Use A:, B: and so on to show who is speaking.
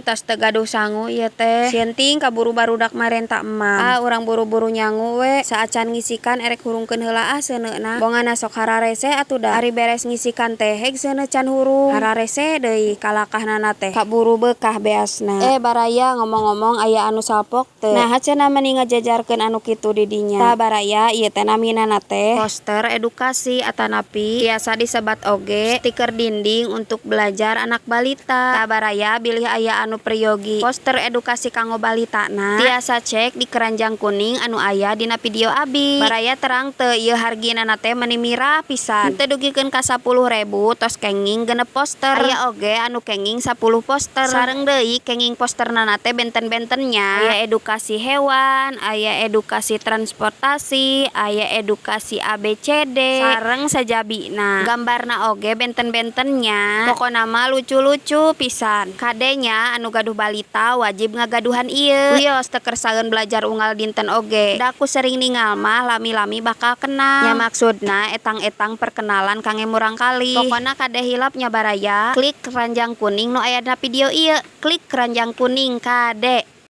A: tas teu gaduh sangu ieu teh. Sienting kaburu barudak marenta emam. Urang buru-buru nyangu we. Saacan ngisikan erek hurungkeun heula seuneuna. Bongana sok hararese atuh da. Ari beres ngisikan teh heg seuneu can hurung. Hararese deui kalakahnana teh. Kaburu beukah beasna. Baraya ngomong-ngomong aya anu salpok teu. Nah cenah meni ngajajarkeun anu kitu di dinya. Tah baraya ieu teh naminana teh poster edukasi atanapi tiasa disebat oge stiker dinding untuk belajar anak balita. Tah baraya bilih aya anu priyogi poster edukasi kanggo balitana tiasa cek di keranjang kuning anu aya dina video abi. Baraya terang teu ieu harginana teh meuni mirah pisan. Teu dugikeun ka 10.000 tos kenging genep poster. Aya oge anu kenging 10 poster. Sareng deui kenging posternana teh benten-bentennya. Aya edukasi hewan, aya edukasi transportasi, aya edukasi ABCD, sareng sajabina. Gambarna oge benten-bentennya. Pokona mah lucu-lucu pisan. Kadenya anu gaduh balita wajib ngagaduhan ieu. Wios teu kersaeun belajar unggal dinten oge. Da ku sering ningal mah lami-lami bakal kenal. Nya maksudna etang-etang perkenalan kangge murang kali. Pokona kade hilap nya baraya. Klik keranjang kuning nu aya dina video ieu. Klik keranjang kuning kade.